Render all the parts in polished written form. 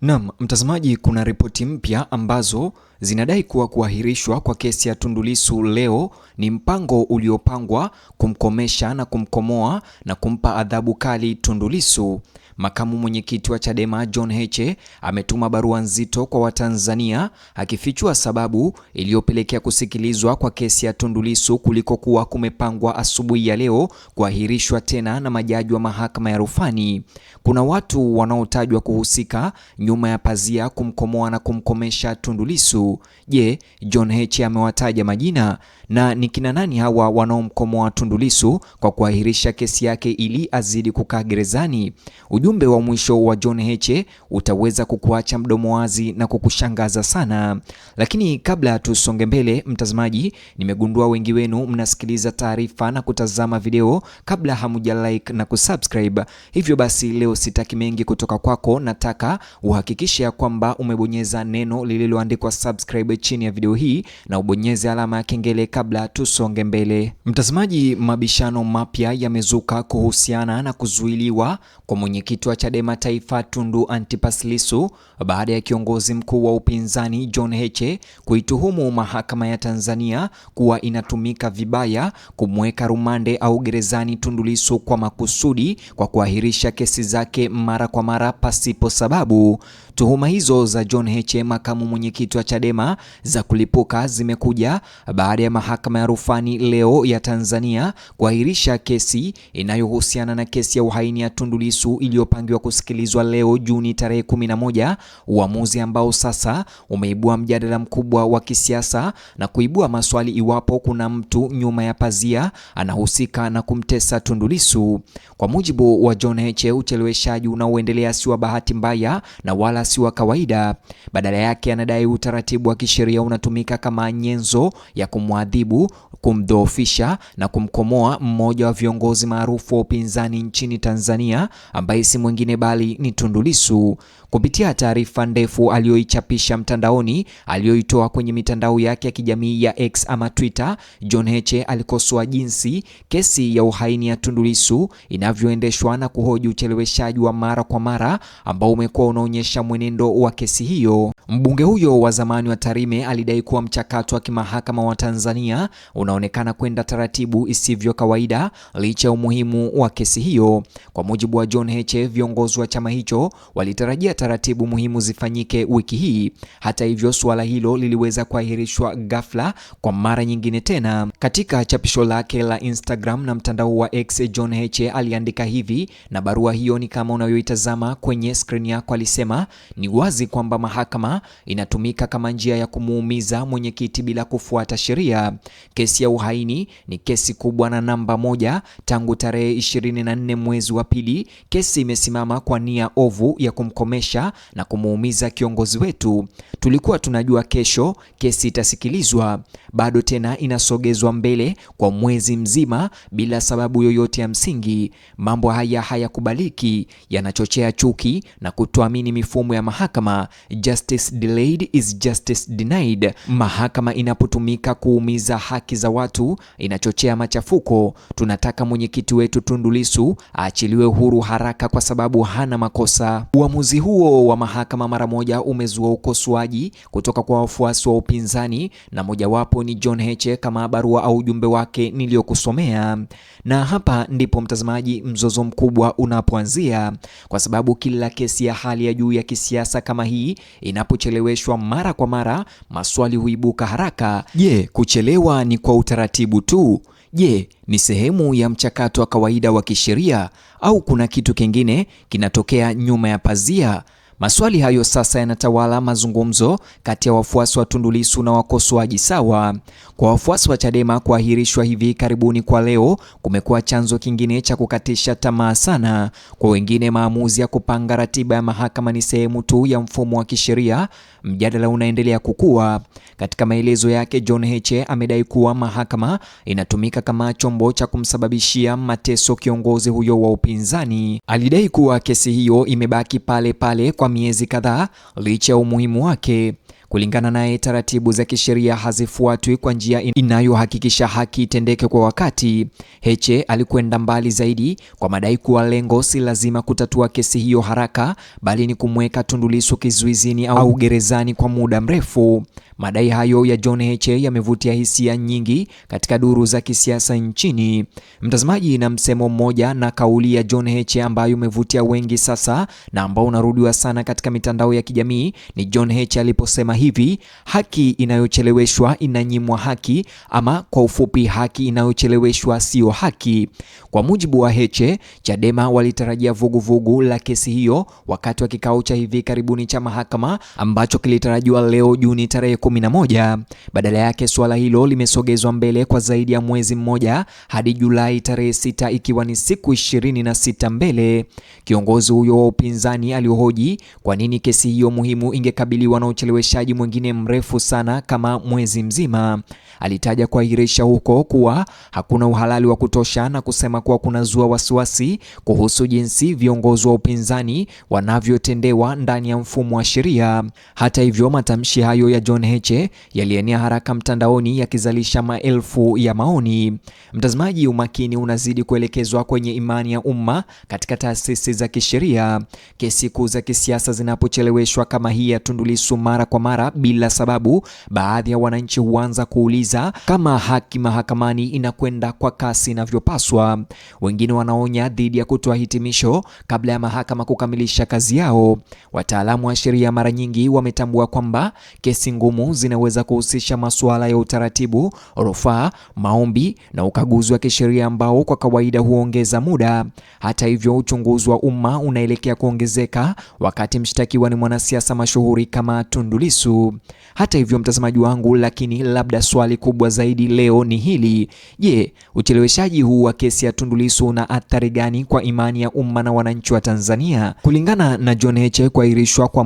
Naam, mtazamaji, kuna ripoti mpya ambazo zinadai kuwa kuahirishwa kwa kesi ya Tundu Lissu leo ni mpango uliopangwa kumkomesha na kumkomoa na kumpa adhabu kali Tundu Lissu. Makamu mwenyekiti wa Chadema John Heche ametuma barua nzito kwa Watanzania akifichua sababu iliyopelekea kusikilizwa kwa kesi ya Tundu Lissu kuliko kuwa kumepangwa asubuhi ya leo kuahirishwa tena na majaji wa mahakama ya rufani. Kuna watu wanaotajwa kuhusika nyuma ya pazia kumkomoa na kumkomesha Tundu Lissu. Je, John Heche amewataja majina? Na ni kina nani hawa wanaomkomoa Tundu Lissu kwa kuahirisha kesi yake ili azidi kukaa gerezani? Ujumbe wa mwisho wa John Heche utaweza kukuacha mdomo wazi na kukushangaza sana. Lakini kabla tusonge mbele, mtazamaji, nimegundua wengi wenu mnasikiliza taarifa na kutazama video kabla hamuja like na kusubscribe. Hivyo basi leo sitaki mengi kutoka kwako, nataka uhakikishe ya kwamba umebonyeza neno lililoandikwa subscribe chini ya video hii na ubonyeze alama ya kengele kabla tusonge mbele. Mtazamaji, mabishano mapya yamezuka kuhusiana na kuzuiliwa kwa mwenyekiti wa Chadema Taifa Tundu Antipas Lissu baada ya kiongozi mkuu wa upinzani John Heche kuituhumu mahakama ya Tanzania kuwa inatumika vibaya kumweka rumande au gerezani Tundu Lissu kwa makusudi kwa kuahirisha kesi zake mara kwa mara pasipo sababu. Tuhuma hizo za John Heche, makamu mwenyekiti wa Chadema, za kulipuka zimekuja baada ya mahakama ya rufani leo ya Tanzania kuahirisha kesi inayohusiana na kesi ya uhaini ya Tundu Lissu iliyopangiwa kusikilizwa leo Juni tarehe 11, uamuzi ambao sasa umeibua mjadala mkubwa wa kisiasa na kuibua maswali iwapo kuna mtu nyuma ya pazia anahusika na kumtesa Tundu Lissu. Kwa mujibu wa John Heche, ucheleweshaji unaoendelea si wa bahati mbaya na wala si wa kawaida. Badala yake anadai utaratibu wa kisheria unatumika kama nyenzo ya kumwadhibu, kumdhoofisha na kumkomoa mmoja wa viongozi maarufu wa upinzani nchini Tanzania ambaye si mwingine bali ni Tundu Lissu. Kupitia taarifa ndefu aliyoichapisha mtandaoni aliyoitoa kwenye mitandao yake ya kijamii ya X ama Twitter, John Heche alikosoa jinsi kesi ya uhaini ya Tundu Lissu inavyoendeshwa na kuhoji ucheleweshaji wa mara kwa mara ambao umekuwa unaonyesha mwenendo wa kesi hiyo. Mbunge huyo wa zamani wa Tarime alidai kuwa mchakato wa kimahakama wa Tanzania unaonekana kwenda taratibu isivyo kawaida licha ya umuhimu wa kesi hiyo. Kwa mujibu wa John Heche, viongozi wa chama hicho walitarajia taratibu muhimu zifanyike wiki hii. Hata hivyo, suala hilo liliweza kuahirishwa ghafla kwa mara nyingine tena. Katika chapisho lake la Instagram na mtandao wa X, John Heche aliandika hivi, na barua hiyo ni kama unayoitazama kwenye screen yako. Alisema, ni wazi kwamba mahakama inatumika kama njia ya kumuumiza mwenyekiti bila kufuata sheria. Kesi ya uhaini ni kesi kubwa na namba moja tangu tarehe 24 mwezi wa pili. Kesi imesimama kwa nia ovu ya kumkomesha na kumuumiza kiongozi wetu. Tulikuwa tunajua kesho kesi itasikilizwa, bado tena inasogezwa mbele kwa mwezi mzima bila sababu yoyote ya msingi. Mambo haya hayakubaliki, yanachochea chuki na kutoamini mifumo ya mahakama. Justice delayed is justice denied. Mahakama inapotumika kuumiza haki za watu inachochea machafuko. Tunataka mwenyekiti wetu Tundu Lissu aachiliwe huru haraka kwa sababu hana makosa. Uamuzi huo wa mahakama mara moja umezua ukosoaji kutoka kwa wafuasi wa upinzani, na mojawapo ni John Heche kama barua au ujumbe wake niliyokusomea. Na hapa ndipo mtazamaji, mzozo mkubwa unapoanzia, kwa sababu kila kesi ya hali ya juu ya kisiasa kama hii inapocheleweshwa mara kwa mara, maswali huibuka haraka. Je, kuchelewa ni kwa utaratibu tu? Je, ni sehemu ya mchakato wa kawaida wa kisheria au kuna kitu kingine kinatokea nyuma ya pazia? Maswali hayo sasa yanatawala mazungumzo kati ya wafuasi wa Tundu Lissu na wakosoaji sawa. Kwa wafuasi wa Chadema, kuahirishwa hivi karibuni kwa leo kumekuwa chanzo kingine cha kukatisha tamaa sana. Kwa wengine, maamuzi ya kupanga ratiba ya mahakama ni sehemu tu ya mfumo wa kisheria. Mjadala unaendelea kukua. Katika maelezo yake, John Heche amedai kuwa mahakama inatumika kama chombo cha kumsababishia mateso kiongozi huyo wa upinzani. Alidai kuwa kesi hiyo imebaki pale pale kwa miezi kadhaa licha ya umuhimu wake. Kulingana naye, taratibu za kisheria hazifuatwi kwa njia inayohakikisha haki itendeke kwa wakati. Heche alikwenda mbali zaidi kwa madai kuwa lengo si lazima kutatua kesi hiyo haraka, bali ni kumweka Tundu Lissu kizuizini au gerezani kwa muda mrefu. Madai hayo ya John Heche yamevutia hisia nyingi katika duru za kisiasa nchini. Mtazamaji, na msemo mmoja na kauli ya John Heche ambayo umevutia wengi sasa na ambao unarudiwa sana katika mitandao ya kijamii ni John Heche aliposema hivi: haki inayocheleweshwa inanyimwa haki, ama kwa ufupi, haki inayocheleweshwa sio haki. Kwa mujibu wa Heche, Chadema walitarajia vuguvugu la kesi hiyo wakati wa kikao cha hivi karibuni cha mahakama ambacho kilitarajiwa leo Juni tarehe 11. Badala yake suala hilo limesogezwa mbele kwa zaidi ya mwezi mmoja hadi Julai tarehe 6, ikiwa ni siku 26 mbele. Kiongozi huyo wa upinzani aliohoji kwa nini kesi hiyo muhimu ingekabiliwa na ucheleweshaji mwingine mrefu sana kama mwezi mzima. Alitaja kuahirisha huko kuwa hakuna uhalali wa kutosha na kusema kuwa kunazua wasiwasi kuhusu jinsi viongozi wa upinzani wanavyotendewa ndani ya mfumo wa sheria. Hata hivyo, matamshi hayo ya John Heche yalienea haraka mtandaoni yakizalisha maelfu ya maoni. Mtazamaji, umakini unazidi kuelekezwa kwenye imani ya umma katika taasisi za kisheria. Kesi kuu za kisiasa zinapocheleweshwa kama hii ya Tundu Lissu mara kwa mara bila sababu, baadhi ya wananchi huanza kuuliza kama haki mahakamani inakwenda kwa kasi inavyopaswa. Wengine wanaonya dhidi ya kutoa hitimisho kabla ya mahakama kukamilisha kazi yao. Wataalamu wa sheria mara nyingi wametambua kwamba kesi ngumu zinaweza kuhusisha masuala ya utaratibu, rufaa, maombi na ukaguzi wa kisheria ambao kwa kawaida huongeza muda. Hata hivyo, uchunguzi wa umma unaelekea kuongezeka wakati mshtakiwa ni mwanasiasa mashuhuri kama Tundu Lissu. Hata hivyo, mtazamaji wangu, lakini labda swali kubwa zaidi leo ni hili: je, ucheleweshaji huu wa kesi ya Tundu Lissu una athari gani kwa imani ya umma na wananchi wa Tanzania? Kulingana na John Heche, kuahirishwa kwa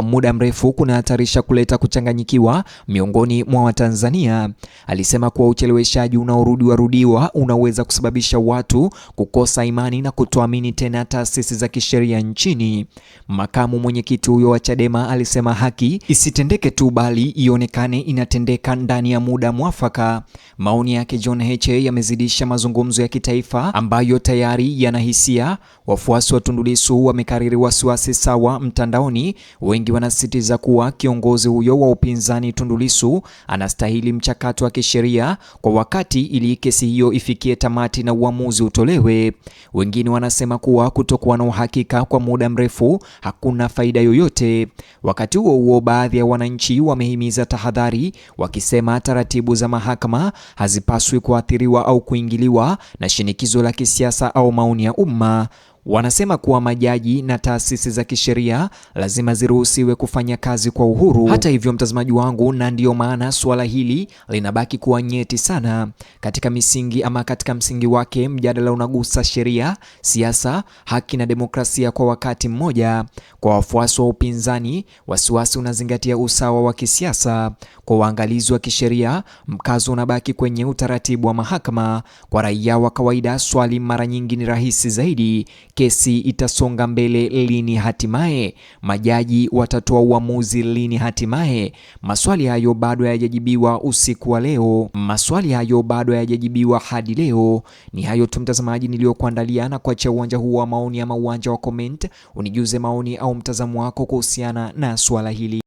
muda mrefu kunahatarisha kuleta kuchanganyikiwa miongoni mwa Watanzania. Alisema kuwa ucheleweshaji unaorudiwa unaweza kusababisha watu kukosa imani na kutoamini tena taasisi za kisheria nchini. Makamu mwenyekiti huyo wa Chadema alisema haki isitendeke tu bali ionekane inatendeka ndani ya muda mwafaka. Maoni yake John Heche yamezidisha mazungumzo ya kitaifa ambayo tayari yanahisia. Wafuasi wa Tundu Lissu wamekariri wasiwasi sawa mtandaoni. Wengi wanasisitiza kuwa kiongozi huyo wa upinzani Tundu Lissu anastahili mchakato wa kisheria kwa wakati ili kesi hiyo ifikie tamati na uamuzi utolewe. Wengine wanasema kuwa kutokuwa na uhakika kwa muda mrefu hakuna faida yoyote. Wakati huo, baadhi ya wananchi wamehimiza tahadhari, wakisema taratibu za mahakama hazipaswi kuathiriwa au kuingiliwa na shinikizo la kisiasa au maoni ya umma. Wanasema kuwa majaji na taasisi za kisheria lazima ziruhusiwe kufanya kazi kwa uhuru. Hata hivyo, mtazamaji wangu, na ndiyo maana suala hili linabaki kuwa nyeti sana. Katika msingi wake, mjadala unagusa sheria, siasa, haki na demokrasia kwa wakati mmoja. Kwa wafuasi wa upinzani, wasiwasi unazingatia usawa wa kisiasa. Kwa waangalizi wa kisheria, mkazo unabaki kwenye utaratibu wa mahakama. Kwa raia wa kawaida, swali mara nyingi ni rahisi zaidi: kesi itasonga mbele lini hatimaye? Majaji watatoa uamuzi lini hatimaye? Maswali hayo bado hayajajibiwa usiku wa leo. Maswali hayo bado hayajajibiwa hadi leo. Ni hayo tu mtazamaji niliyokuandalia, na kuachia uwanja huu wa maoni ama uwanja wa comment. Unijuze maoni au mtazamo wako kuhusiana na swala hili.